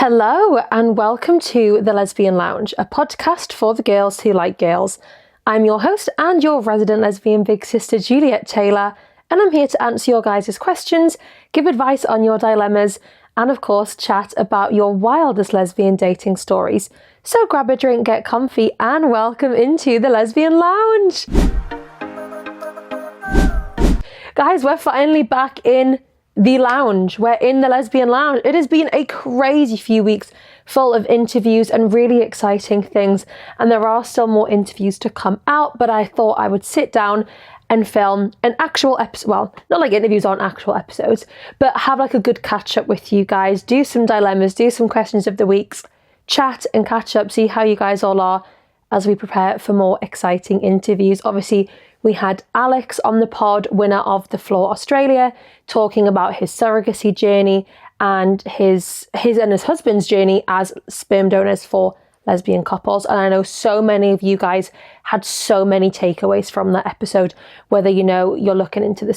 Hello and welcome to the Lesbian Lounge, a podcast for the girls who like girls. I'm your host and your resident lesbian big sister, Juliet Taylor, and I'm here to answer your guys' questions, give advice on your dilemmas, and of course chat about your wildest lesbian dating stories. So grab a drink, get comfy, and welcome into the Lesbian Lounge. Guys, we're finally back in the lounge. We're in the Lesbian Lounge. It has been a crazy few weeks full of interviews and really exciting things, and there are still more interviews to come out, but I thought I would sit down and film an actual episode, well, not like interviews on actual episodes, but have like a good catch up with you guys, do some dilemmas, do some questions of the weeks, chat and catch up, see how you guys all are as we prepare for more exciting interviews. Obviously, we had Alex on the pod, winner of the Floor Australia, talking about his surrogacy journey and his and his husband's journey as sperm donors for lesbian couples. And I know so many of you guys had so many takeaways from that episode, whether you know you're looking into the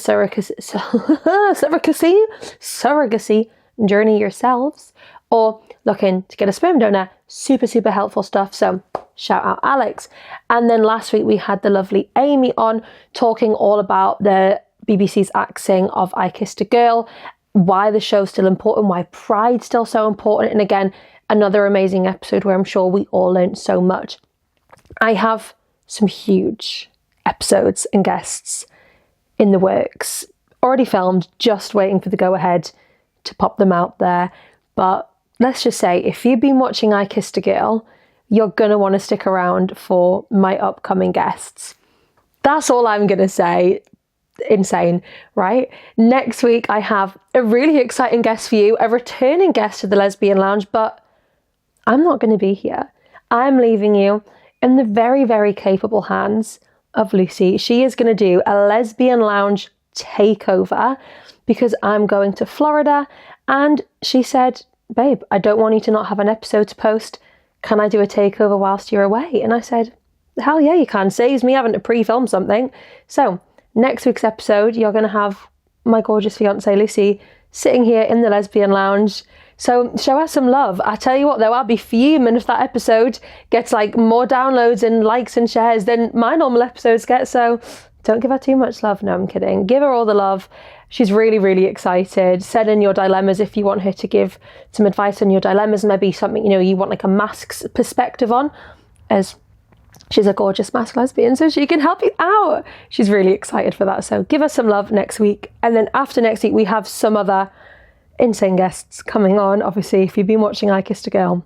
surrogacy journey yourselves or looking to get a sperm donor. Super helpful stuff. So shout out Alex. And then last week we had the lovely Amy on talking all about the BBC's axing of I Kissed a Girl, why the show's still important, why Pride's still so important. And again, another amazing episode where I'm sure we all learned so much. I have some huge episodes and guests in the works, already filmed, just waiting for the go ahead to pop them out there. But let's just say, if you've been watching I Kissed a Girl, you're going to want to stick around for my upcoming guests. That's all I'm going to say. Insane, right? Next week, I have a really exciting guest for you, a returning guest to the Lesbian Lounge, but I'm not going to be here. I'm leaving you in the very capable hands of Lucy. She is going to do a Lesbian Lounge takeover because I'm going to Florida, and she said, babe, I don't want you to not have an episode to post. Can I do a takeover whilst you're away? And I said, hell yeah, you can. Saves me having to pre-film something. So next week's episode, you're going to have my gorgeous fiance Lucy sitting here in the Lesbian Lounge. So show her some love. I tell you what though, I'll be fuming if that episode gets like more downloads and likes and shares than my normal episodes get. So don't give her too much love. No, I'm kidding. Give her all the love. She's really excited. Send in your dilemmas if you want her to give some advice on your dilemmas. Maybe something, you know, you want like a mask's perspective on, as she's a gorgeous mask lesbian, so she can help you out. She's really excited for that. So give us some love next week. And then after next week, we have some other insane guests coming on. Obviously, if you've been watching I Kissed a Girl,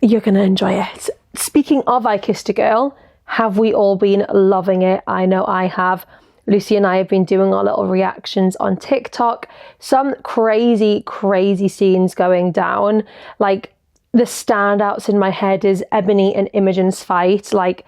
you're going to enjoy it. Speaking of I Kissed a Girl, have we all been loving it? I know I have. Lucy and I have been doing our little reactions on TikTok. Some crazy scenes going down. Like, the standouts in my head is Ebony and Imogen's fight. Like,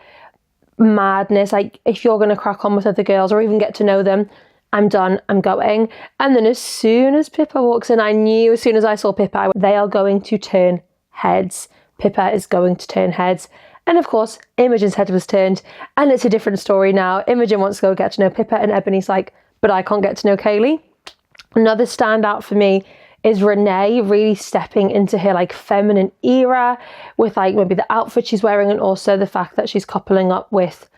madness. Like, if you're going to crack on with other girls or even get to know them, I'm done, I'm going. And then as soon as Pippa walks in, I knew as soon as I saw Pippa, they are going to turn heads. Pippa is going to turn heads. And of course, Imogen's head was turned, and it's a different story now. Imogen wants to go get to know Pippa, and Ebony's like, but I can't get to know Kaylee. Another standout for me is Renee really stepping into her like feminine era with like maybe the outfit she's wearing, and also the fact that she's coupling up with,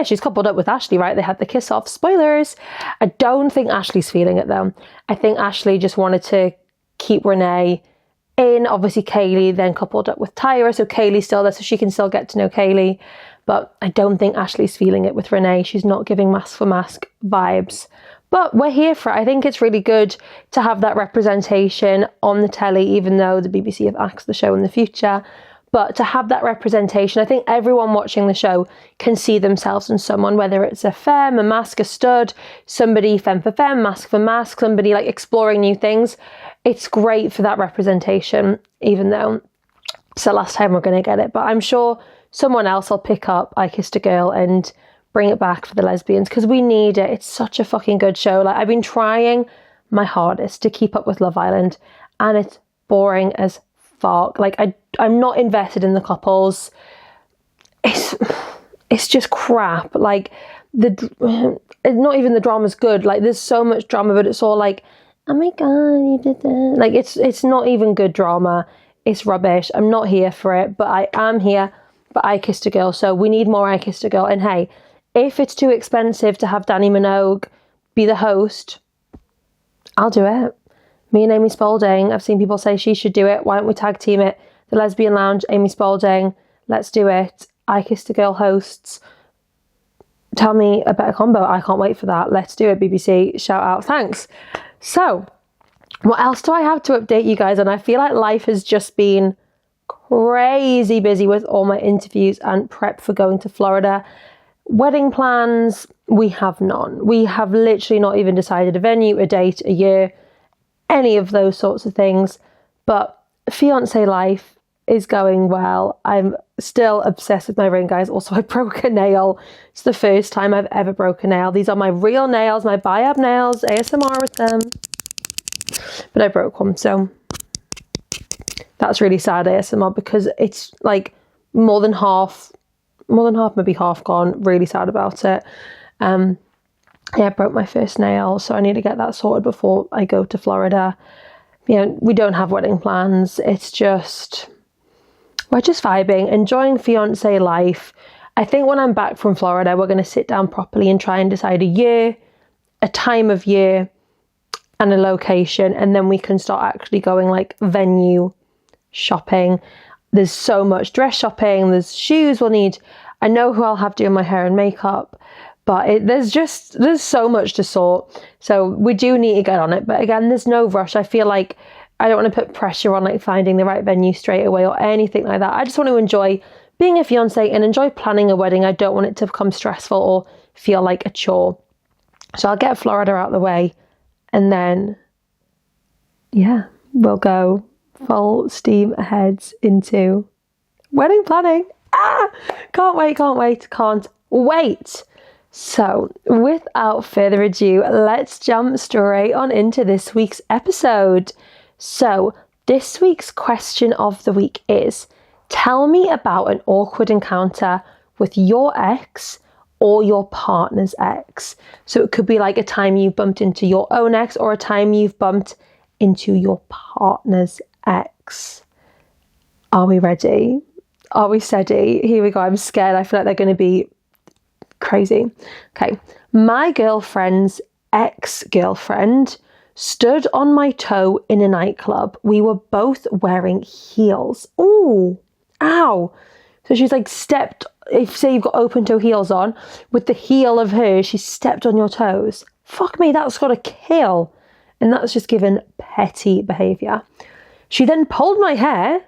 she's coupled up with Ashley, right? They had the kiss off. Spoilers. I don't think Ashley's feeling it though. I think Ashley just wanted to keep Renee in. Obviously Kaylee then coupled up with Tyra, so Kaylee's still there, so she can still get to know Kaylee, but I don't think Ashley's feeling it with Renee. She's not giving mask for mask vibes, but we're here for it. I think it's really good to have that representation on the telly, even though the BBC have axed the show in the future. But to have that representation, I think everyone watching the show can see themselves in someone, whether it's a femme, a mask, a stud, somebody femme for femme, mask for mask, somebody like exploring new things. It's great for that representation, even though it's the last time we're going to get it. But I'm sure someone else will pick up I Kissed a Girl and bring it back for the lesbians, because we need it. It's such a fucking good show. Like, I've been trying my hardest to keep up with Love Island, and it's boring as fuck. Like, I'm not invested in the couples. It's just crap. Like, not even the drama's good. Like, there's so much drama, but it's all like oh my god, you did that. Like, it's not even good drama. It's rubbish. I'm not here for it, but I am here for I Kissed a Girl. So we need more I Kissed a Girl. And hey, if it's too expensive to have Danny Minogue be the host, I'll do it. Me and Amy Spalding, I've seen people say she should do it. Why don't we tag team it? The Lesbian Lounge, Amy Spalding, let's do it. I Kissed a Girl hosts. Tell me a better combo. I can't wait for that. Let's do it, BBC. Shout out. Thanks. So, what else do I have to update you guys on? I feel like life has just been crazy busy with all my interviews and prep for going to Florida. Wedding plans, we have none. We have literally not even decided a venue, a date, a year, any of those sorts of things. But fiance life is going well. I'm still obsessed with my ring, guys. Also, I broke a nail. It's the first time I've ever broken a nail. These are my real nails, my biab nails, ASMR with them. But I broke one, so that's really sad ASMR because it's like more than half, maybe half gone. Really sad about it. Yeah, I broke my first nail, so I need to get that sorted before I go to Florida. You know, we don't have wedding plans. It's just, we're just vibing, enjoying fiance life. I think when I'm back from Florida, we're going to sit down properly and try and decide a year, a time of year, and a location, and then we can start actually going like venue shopping. There's so much dress shopping, there's shoes we'll need. I know who I'll have doing my hair and makeup, but there's so much to sort. So we do need to get on it, but again, there's no rush. I feel like I don't want to put pressure on like finding the right venue straight away or anything like that. I just want to enjoy being a fiance and enjoy planning a wedding. I don't want it to become stressful or feel like a chore. So I'll get Florida out of the way, and then yeah, we'll go full steam ahead into wedding planning. Can't wait. So without further ado, let's jump straight on into this week's episode. So this week's question of the week is, tell me about an awkward encounter with your ex or your partner's ex. So it could be like a time you bumped into your own ex or a time you've bumped into your partner's ex. Are we ready? Are we steady? Here we go. I'm scared. I feel like they're going to be crazy. Okay. My girlfriend's ex-girlfriend stood on my toe in a nightclub. We were both wearing heels. Ooh, ow. So she's like stepped, if say you've got open toe heels on, with the heel of hers, she stepped on your toes. Fuck me, that's got to kill. And that's just given petty behaviour. She then pulled my hair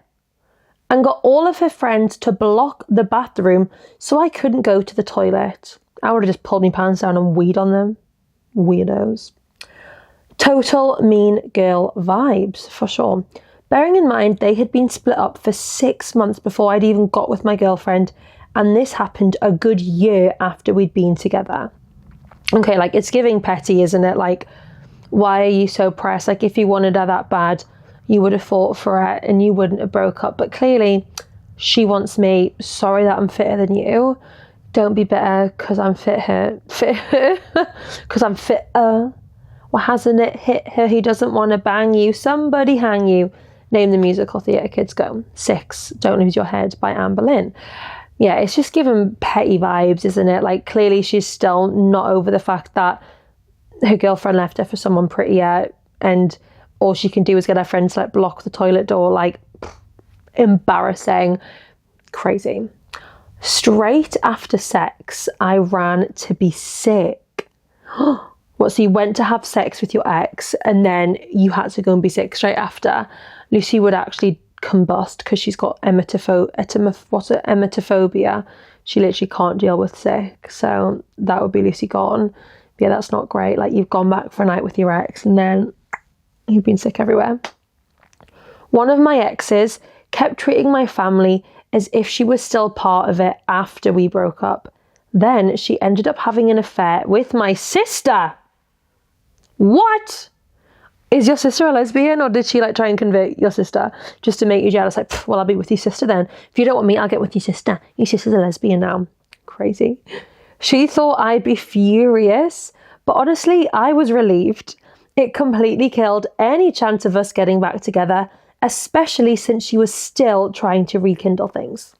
and got all of her friends to block the bathroom so I couldn't go to the toilet. I would have just pulled my pants down and weed on them. Weirdos. Total mean girl vibes, for sure. Bearing in mind, they had been split up for 6 months before I'd even got with my girlfriend, and this happened a good year after we'd been together. Okay, like, it's giving petty, isn't it? Like, why are you so pressed? Like, if you wanted her that bad, you would have fought for it and you wouldn't have broke up. But clearly, she wants me. Sorry that I'm fitter than you. Don't be bitter because I'm fitter. Because I'm fitter. Well, hasn't it hit her? He doesn't want to bang you. Somebody hang you. Name the musical theatre kids go. 6, Don't Lose Your Head by Anne Boleyn. Yeah, it's just giving petty vibes, isn't it? Like, clearly she's still not over the fact that her girlfriend left her for someone prettier, and all she can do is get her friends to like block the toilet door. Like, embarrassing. Crazy. Straight after sex, I ran to be sick. What, so you went to have sex with your ex and then you had to go and be sick straight after? Lucy would actually combust because she's got emetophobia. She literally can't deal with sick. So that would be Lucy gone. But yeah, that's not great. Like, you've gone back for a night with your ex and then you've been sick everywhere. One of my exes kept treating my family as if she was still part of it after we broke up. Then she ended up having an affair with my sister. What? Is your sister a lesbian, or did she like try and convert your sister just to make you jealous? Like, well, I'll be with your sister then. If you don't want me, I'll get with your sister. Your sister's a lesbian now. Crazy. She thought I'd be furious, but honestly, I was relieved. It completely killed any chance of us getting back together, especially since she was still trying to rekindle things.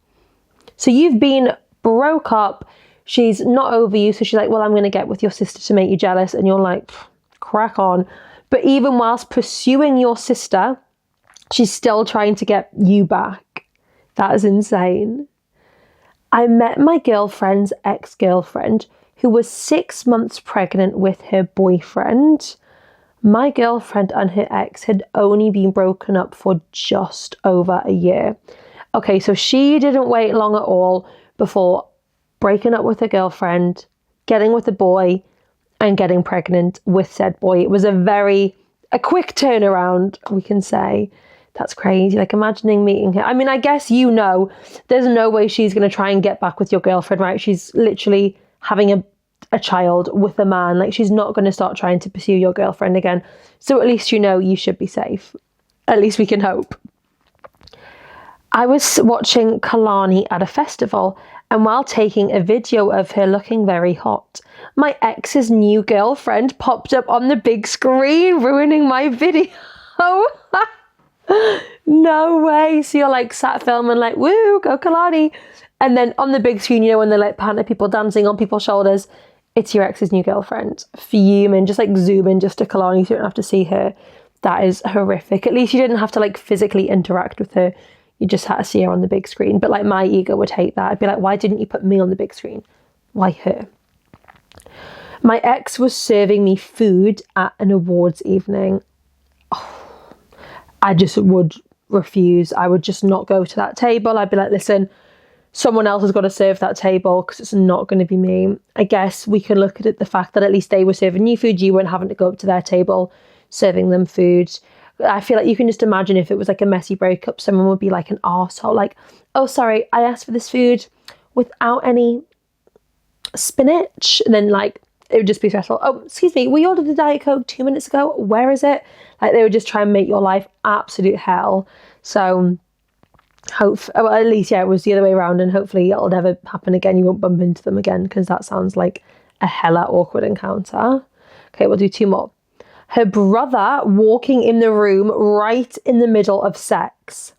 So you've been broke up, she's not over you, so she's like, well, I'm going to get with your sister to make you jealous, and you're like, crack on. But even whilst pursuing your sister, she's still trying to get you back. That is insane. I met my girlfriend's ex-girlfriend, who was 6 months pregnant with her boyfriend. My girlfriend and her ex had only been broken up for just over a year. Okay, so she didn't wait long at all before breaking up with her girlfriend, getting with a boy, and getting pregnant with said boy. It was a quick turnaround, we can say. That's crazy. Like, imagining meeting her. I mean, I guess there's no way she's going to try and get back with your girlfriend, right? She's literally having a child with a man. Like, she's not going to start trying to pursue your girlfriend again. So at least you should be safe. At least we can hope. I was watching Kalani at a festival, and while taking a video of her looking very hot, my ex's new girlfriend popped up on the big screen, ruining my video. No way. So you're like sat filming like, woo, go Kalani. And then on the big screen, when they like pan at people dancing on people's shoulders, it's your ex's new girlfriend. Fuming, just like zoom in just to Kalani so you don't have to see her. That is horrific. At least you didn't have to like physically interact with her. You just had to see her on the big screen. But like, my ego would hate that. I'd be like, why didn't you put me on the big screen? Why her? My ex was serving me food at an awards evening. I just would refuse. I would just not go to that table. I'd be like, listen, someone else has got to serve that table because it's not going to be me. I guess we can look at it, the fact that at least they were serving you food. You weren't having to go up to their table, serving them food. I feel like you can just imagine if it was like a messy breakup, someone would be like an arsehole. Like, oh, sorry, I asked for this food without any spinach. And then like, it would just be stressful. Oh, excuse me, we ordered a Diet Coke 2 minutes ago. Where is it? Like, they would just try and make your life absolute hell. So at least, it was the other way around, and hopefully it'll never happen again. You won't bump into them again, because that sounds like a hella awkward encounter. Okay, we'll do 2 more. Her brother walking in the room right in the middle of sex.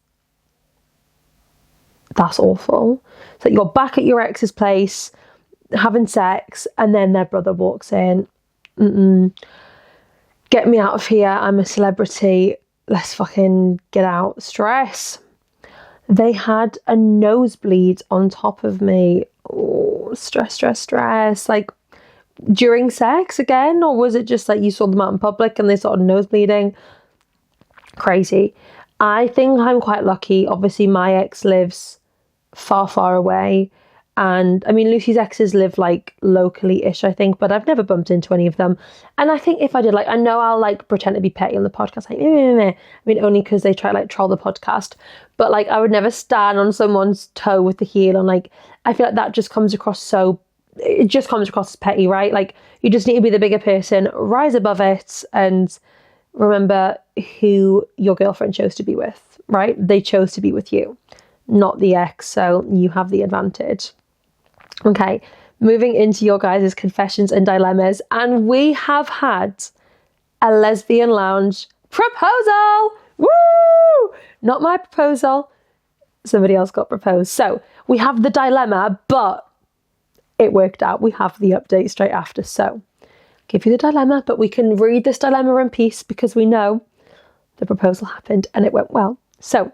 That's awful. So you're back at your ex's place, having sex, and then their brother walks in. Get me out of here. I'm a celebrity. Let's fucking get out. Stress. They had a nosebleed on top of me. Oh, stress. Like, during sex again? Or was it just like you saw them out in public and they started nosebleeding? Crazy. I think I'm quite lucky. Obviously, my ex lives far away. And I mean, Lucy's exes live like locally-ish, I think, but I've never bumped into any of them. And I think if I did, like, I know I'll like pretend to be petty on the podcast, like, I mean, only because they try like troll the podcast, but like, I would never stand on someone's toe with the heel. And like, I feel like that just comes across as petty, right? Like, you just need to be the bigger person, rise above it, and remember who your girlfriend chose to be with, right? They chose to be with you, not the ex, so you have the advantage. Okay, moving into your guys' confessions and dilemmas, and we have had a Lesbian Lounge proposal. Woo! Not my proposal. Somebody else got proposed. So we have the dilemma, but it worked out. We have the update straight after. So I'll give you the dilemma, but we can read this dilemma in peace because we know the proposal happened and it went well. So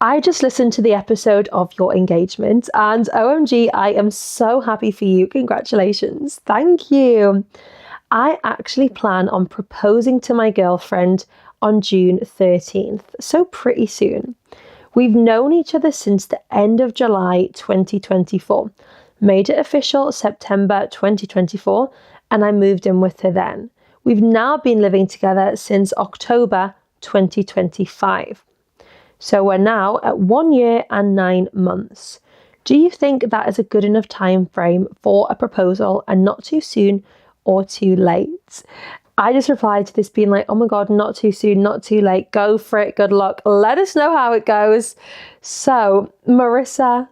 I just listened to the episode of your engagement, and OMG, I am so happy for you. Congratulations. Thank you. I actually plan on proposing to my girlfriend on June 13th, so pretty soon. We've known each other since the end of July 2024, made it official September 2024, and I moved in with her then. We've now been living together since October 2025. So we're now at 1 year and 9 months. Do you think that is a good enough time frame for a proposal and not too soon or too late? I just replied to this being like, oh my God, not too soon, not too late. Go for it. Good luck. Let us know how it goes. So Marissa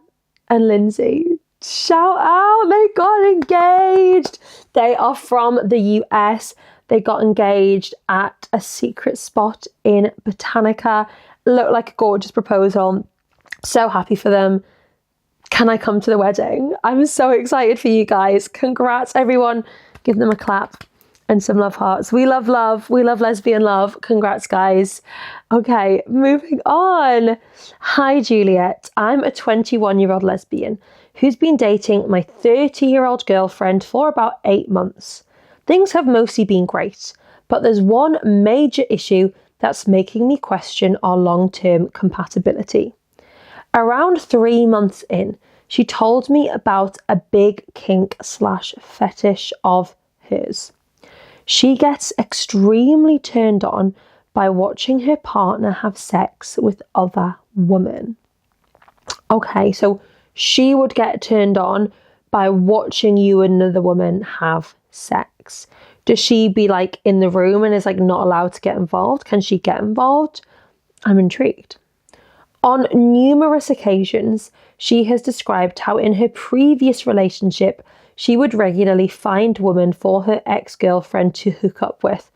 and Lindsay, shout out. They got engaged. They are from the US. They got engaged at a secret spot in Botanica. Looked like a gorgeous proposal. So happy for them. Can I come to the wedding? I'm so excited for you guys. Congrats, everyone. Give them a clap and some love hearts. We love love. We love lesbian love. Congrats, guys. Okay, moving on. Hi, Juliet. I'm a 21-year-old lesbian who's been dating my 30-year-old girlfriend for about 8 months. Things have mostly been great, but there's one major issue that's making me question our long-term compatibility. Around 3 months in, she told me about a big kink/fetish of hers. She gets extremely turned on by watching her partner have sex with other women. Okay, so she would get turned on by watching you and another woman have sex. Does she be like in the room and is like not allowed to get involved? Can she get involved? I'm intrigued. On numerous occasions, she has described how in her previous relationship, she would regularly find women for her ex-girlfriend to hook up with.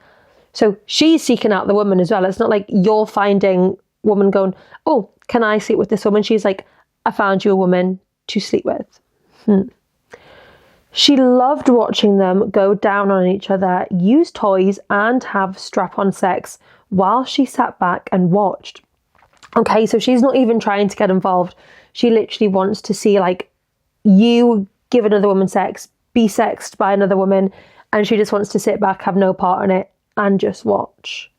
So she's seeking out the woman as well. It's not like you're finding woman going, oh, can I sleep with this woman? She's like, I found you a woman to sleep with. She loved watching them go down on each other, use toys and have strap-on sex while she sat back and watched. Okay, so she's not even trying to get involved. She literally wants to see like you give another woman sex, be sexed by another woman, and she just wants to sit back, have no part in it, and just watch.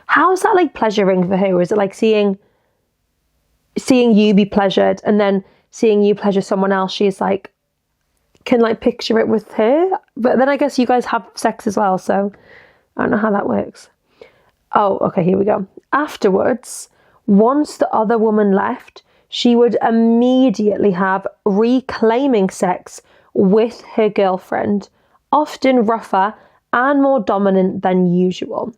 How is that like pleasuring for her? Is it like seeing you be pleasured and then seeing you pleasure someone else? She's like, can like picture it with her. But then I guess you guys have sex as well, so I don't know how that works. Oh, okay, here we go. Afterwards, once the other woman left, she would immediately have reclaiming sex with her girlfriend, often rougher and more dominant than usual.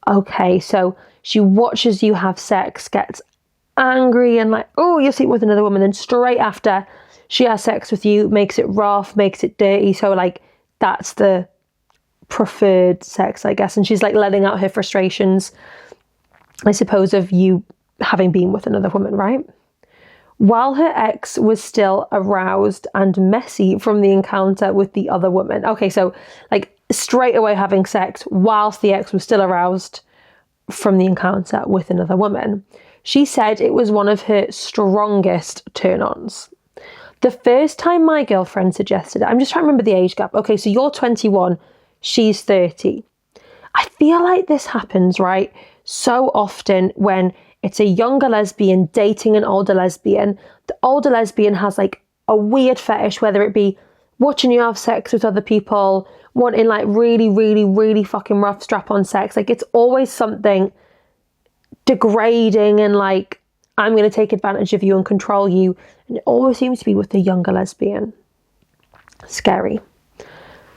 Okay, so she watches you have sex, gets angry and like, oh, you're sleeping with another woman. Then straight after, she has sex with you, makes it rough, makes it dirty. So like, that's the preferred sex, I guess. And she's like letting out her frustrations, I suppose, of you having been with another woman, right? While her ex was still aroused and messy from the encounter with the other woman. Okay, so like straight away having sex whilst the ex was still aroused from the encounter with another woman. She said it was one of her strongest turn-ons. The first time my girlfriend suggested it, I'm just trying to remember the age gap. Okay, so you're 21, she's 30. I feel like this happens, right, so often when it's a younger lesbian dating an older lesbian. The older lesbian has like a weird fetish, whether it be watching you have sex with other people, wanting like really, really, really fucking rough strap-on sex. Like it's always something degrading and like, I'm going to take advantage of you and control you. And it always seems to be with the younger lesbian. Scary.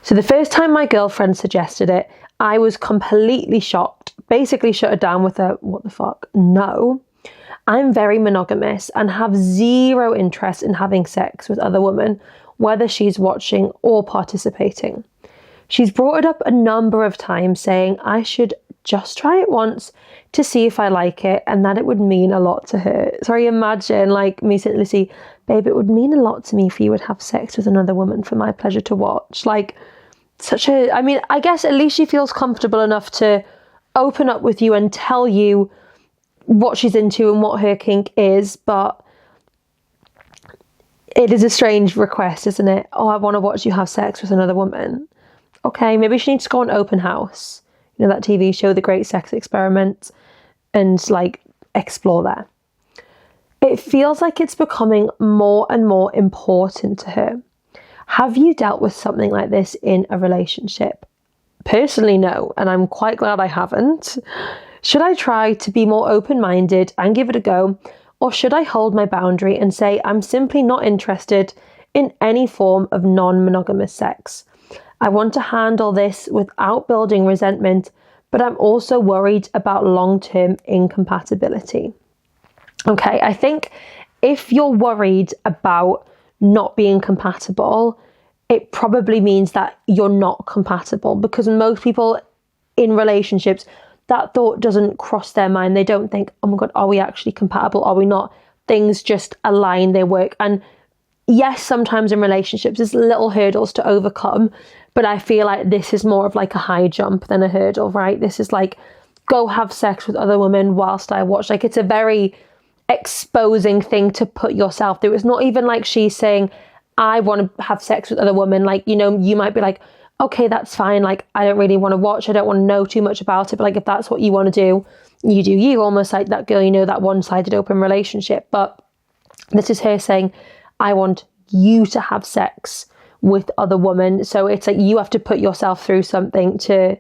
So the first time my girlfriend suggested it, I was completely shocked. Basically shut her down with a, what the fuck? No. I'm very monogamous and have zero interest in having sex with other women, whether she's watching or participating. She's brought it up a number of times, saying I should just try it once to see if I like it and that it would mean a lot to her. Sorry, imagine like me saying, Lucy, babe, it would mean a lot to me if you would have sex with another woman for my pleasure to watch. Like I mean, I guess at least she feels comfortable enough to open up with you and tell you what she's into and what her kink is, but it is a strange request, isn't it? Oh, I want to watch you have sex with another woman. Okay, maybe she needs to go on Open House, you know, that TV show, The Great Sex Experiment, and like explore there. It feels like it's becoming more and more important to her. Have you dealt with something like this in a relationship? Personally, no, and I'm quite glad I haven't. Should I try to be more open-minded and give it a go, or should I hold my boundary and say I'm simply not interested in any form of non-monogamous sex? I want to handle this without building resentment, but I'm also worried about long-term incompatibility. Okay, I think if you're worried about not being compatible, it probably means that you're not compatible, because most people in relationships, that thought doesn't cross their mind. They don't think, oh my God, are we actually compatible? Are we not? Things just align, they work. And yes, sometimes in relationships, there's little hurdles to overcome, but I feel like this is more of like a high jump than a hurdle, right? This is like, go have sex with other women whilst I watch. Like, it's a very exposing thing to put yourself through. It's not even like she's saying, I want to have sex with other women. Like, you know, you might be like, okay, that's fine. Like, I don't really want to watch. I don't want to know too much about it. But like, if that's what you want to do, you do you. Almost like that girl, you know, that one-sided open relationship. But this is her saying, I want you to have sex with other women. So it's like, you have to put yourself through something to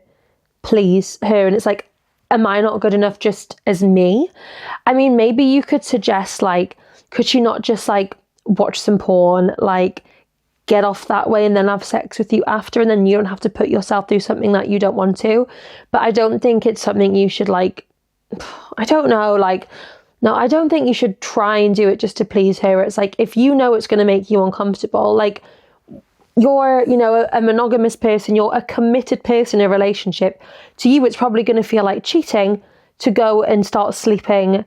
please her. And it's like, am I not good enough just as me? I mean, maybe you could suggest, like, could she not just like watch some porn, like get off that way and then have sex with you after, and then you don't have to put yourself through something that you don't want to. But I don't think it's something you should like, I don't know, like, no, I don't think you should try and do it just to please her. It's like, if you know it's going to make you uncomfortable, like, you're, you know, a monogamous person, you're a committed person in a relationship. To you, it's probably going to feel like cheating to go and start sleeping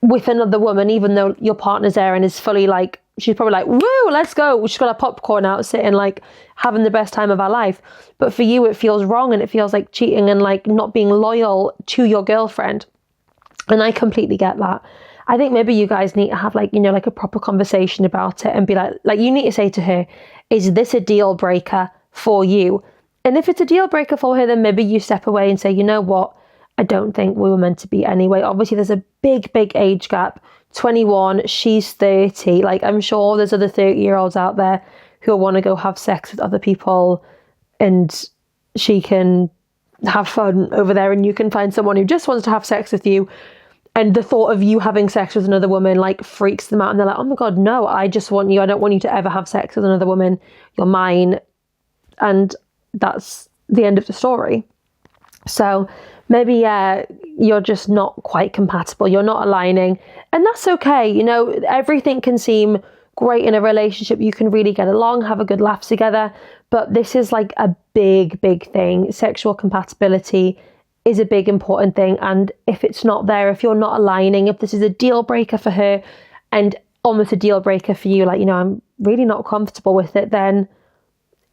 with another woman, even though your partner's there and is fully like, she's probably like, woo, let's go. She's got her popcorn out, sitting like having the best time of her life. But for you, it feels wrong, and it feels like cheating and like not being loyal to your girlfriend. And I completely get that. I think maybe you guys need to have like, you know, like a proper conversation about it and be like you need to say to her, is this a deal breaker for you? And if it's a deal breaker for her, then maybe you step away and say, you know what? I don't think we were meant to be anyway. Obviously, there's a big age gap. 21, she's 30. Like, I'm sure there's other 30-year-olds out there who want to go have sex with other people, and she can have fun over there, and you can find someone who just wants to have sex with you. And the thought of you having sex with another woman like freaks them out, and they're like, oh my God, no, I just want you. I don't want you to ever have sex with another woman. You're mine. And that's the end of the story. So maybe, yeah, you're just not quite compatible. You're not aligning. And that's okay. You know, everything can seem great in a relationship. You can really get along, have a good laugh together. But this is like a big thing. Sexual compatibility is a big important thing. And if it's not there, if you're not aligning, if this is a deal breaker for her and almost a deal breaker for you, like, you know, I'm really not comfortable with it, then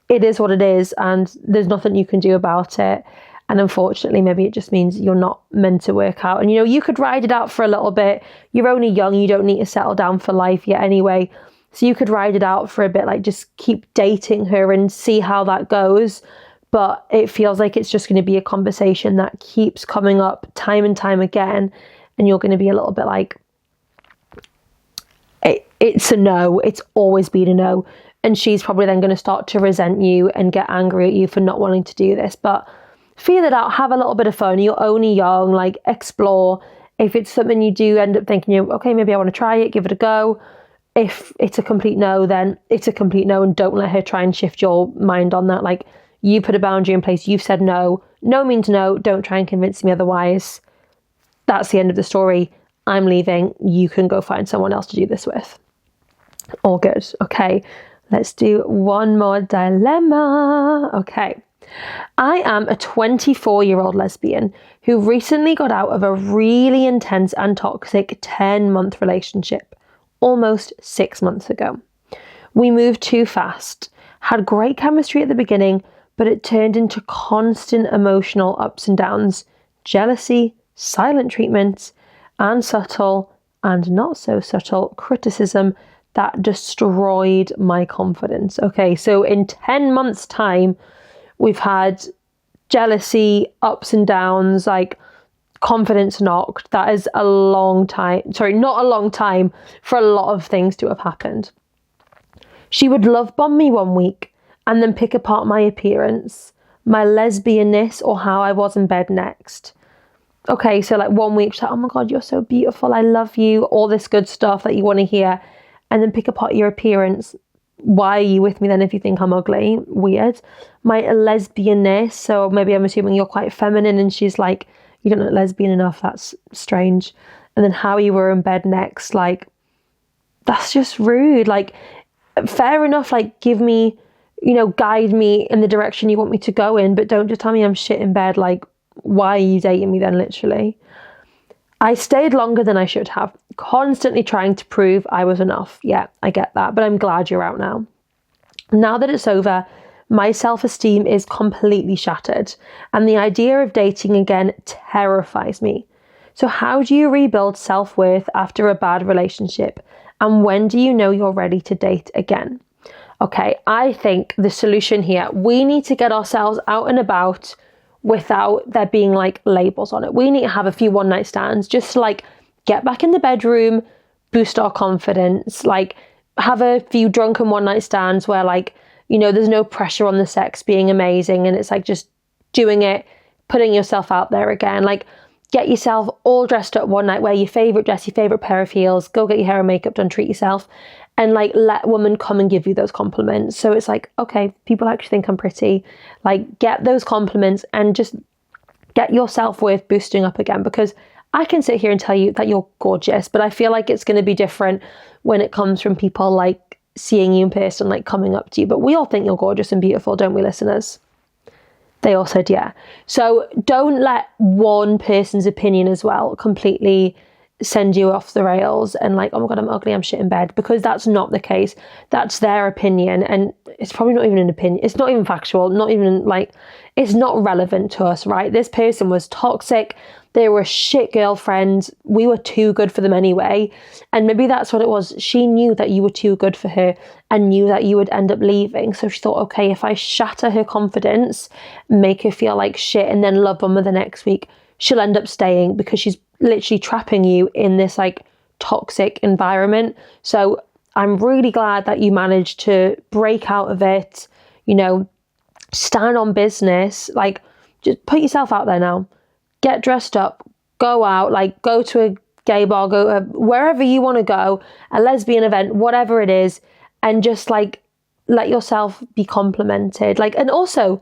it is what it is, and there's nothing you can do about it. And unfortunately, maybe it just means you're not meant to work out. And, you know, you could ride it out for a little bit. You're only young. You don't need to settle down for life yet anyway. So you could ride it out for a bit, like just keep dating her and see how that goes. But it feels like it's just going to be a conversation that keeps coming up time and time again. And you're going to be a little bit like, it's a no. It's always been a no. And she's probably then going to start to resent you and get angry at you for not wanting to do this. But feel it out. Have a little bit of fun. You're only young. Like, explore. If it's something you do end up thinking, okay, maybe I want to try it, give it a go. If it's a complete no, then it's a complete no. And don't let her try and shift your mind on that. Like, you put a boundary in place. You've said no. No means no. Don't try and convince me otherwise. That's the end of the story. I'm leaving. You can go find someone else to do this with. All good. Okay. Let's do one more dilemma. Okay. I am a 24-year-old lesbian who recently got out of a really intense and toxic 10-month relationship almost 6 months ago. We moved too fast, had great chemistry at the beginning, but it turned into constant emotional ups and downs, jealousy, silent treatment, and subtle and not so subtle criticism that destroyed my confidence. Okay, so in 10 months' time, we've had jealousy, ups and downs, like confidence knocked. That is a long time. Sorry, not a long time for a lot of things to have happened. She would love bomb me one week and then pick apart my appearance, my lesbianness, or how I was in bed next. Okay, so like 1 week, she's like, oh my God, you're so beautiful. I love you. All this good stuff that you want to hear. And then pick apart your appearance. Why are you with me then if you think I'm ugly? Weird. My lesbianness. So maybe I'm assuming you're quite feminine, and she's like, you don't look lesbian enough. That's strange. And then how you were in bed next. Like, that's just rude. Like, fair enough. Like, give me guide me in the direction you want me to go in, but don't just tell me I'm shit in bed. Like, why are you dating me then, literally? I stayed longer than I should have, constantly trying to prove I was enough. Yeah, I get that, but I'm glad you're out now. Now that it's over, my self-esteem is completely shattered, and the idea of dating again terrifies me. So how do you rebuild self-worth after a bad relationship? And when do you know you're ready to date again? Okay, I think the solution here, we need to get ourselves out and about without there being like labels on it. We need to have a few one night stands, just to like get back in the bedroom, boost our confidence, like have a few drunken one night stands where like, there's no pressure on the sex being amazing, and it's like just doing it, putting yourself out there again. Like, get yourself all dressed up one night, wear your favourite dress, your favourite pair of heels, go get your hair and makeup done, treat yourself, and like let a woman come and give you those compliments. So it's like, okay, people actually think I'm pretty. Like, get those compliments and just get your self-worth boosting up again, because I can sit here and tell you that you're gorgeous, but I feel like it's going to be different when it comes from people like seeing you in person, like coming up to you. But we all think you're gorgeous and beautiful, don't we, listeners? They all said yeah. So don't let one person's opinion as well completely send you off the rails and like, oh my God, I'm ugly, I'm shit in bed, because that's not the case. That's their opinion, and it's probably not even an opinion. It's not even factual, not even like, it's not relevant to us, right? This person was toxic. They were a shit girlfriend. We were too good for them anyway. And maybe that's what it was. She knew that you were too good for her and knew that you would end up leaving. So she thought, okay, if I shatter her confidence, make her feel like shit, and then love bomb her the next week, she'll end up staying, because she's literally trapping you in this like toxic environment. So I'm really glad that you managed to break out of it, stand on business, like just put yourself out there now. Get dressed up, go out, like go to a gay bar, go wherever you want to go, a lesbian event, whatever it is, and just like let yourself be complimented. Like, and also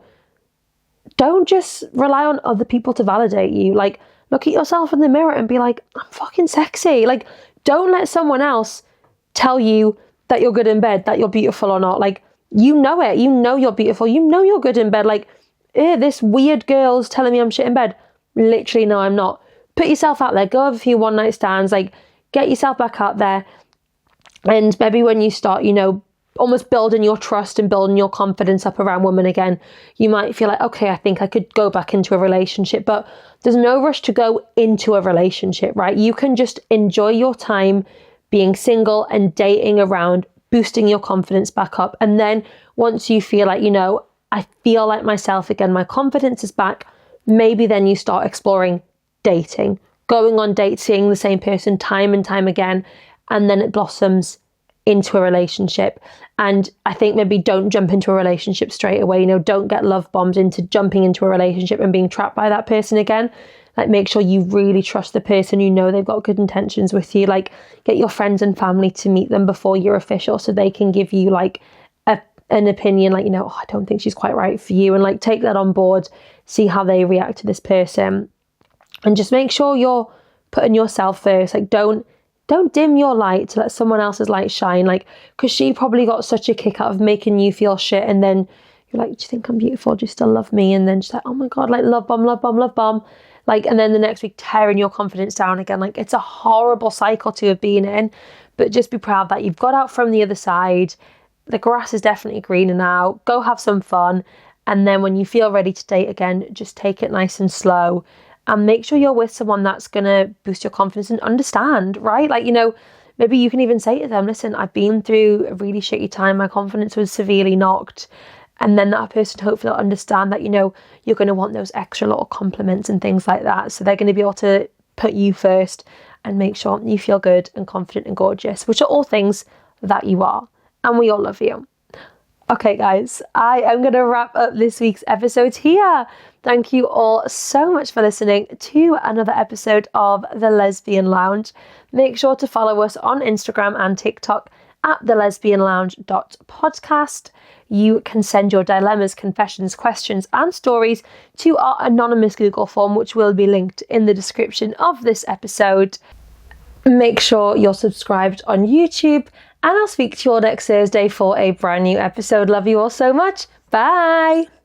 don't just rely on other people to validate you. Like, look at yourself in the mirror and be like, I'm fucking sexy. Like, don't let someone else tell you that you're good in bed, that you're beautiful or not. Like, you know it. You know you're beautiful. You know you're good in bed. Like, this weird girl's telling me I'm shit in bed. Literally, no, I'm not. Put yourself out there. Go have a few one night stands. Like, get yourself back out there. And maybe when you start, almost building your trust and building your confidence up around women again, you might feel like, okay, I think I could go back into a relationship. But there's no rush to go into a relationship, right? You can just enjoy your time being single and dating around, boosting your confidence back up. And then once you feel like, I feel like myself again, my confidence is back, maybe then you start exploring dating, going on dates, seeing the same person time and time again, and then it blossoms into a relationship. And I think maybe don't jump into a relationship straight away. Don't get love bombed into jumping into a relationship and being trapped by that person again. Like, make sure you really trust the person, they've got good intentions with you. Like, get your friends and family to meet them before you're official, so they can give you like an opinion, like, oh, I don't think she's quite right for you, and like take that on board, see how they react to this person, and just make sure you're putting yourself first. Like, don't dim your light to let someone else's light shine, like, because she probably got such a kick out of making you feel shit, and then you're like, do you think I'm beautiful, do you still love me? And then she's like, oh my God, like, love bomb, love bomb, love bomb, like, and then the next week tearing your confidence down again. Like, it's a horrible cycle to have been in, but just be proud that you've got out from the other side. The grass is definitely greener now. Go have some fun, and then when you feel ready to date again, just take it nice and slow, and make sure you're with someone that's going to boost your confidence and understand, right? Like, maybe you can even say to them, listen, I've been through a really shitty time. My confidence was severely knocked. And then that person hopefully will understand that, you're going to want those extra little compliments and things like that. So they're going to be able to put you first and make sure you feel good and confident and gorgeous, which are all things that you are. And we all love you. Okay, guys, I am going to wrap up this week's episode here. Thank you all so much for listening to another episode of the Lesbian Lounge. Make sure to follow us on Instagram and TikTok at thelesbianlounge.podcast. You can send your dilemmas, confessions, questions and stories to our anonymous Google form, which will be linked in the description of this episode. Make sure you're subscribed on YouTube And I'll speak to you all next Thursday for a brand new episode. Love you all so much. Bye.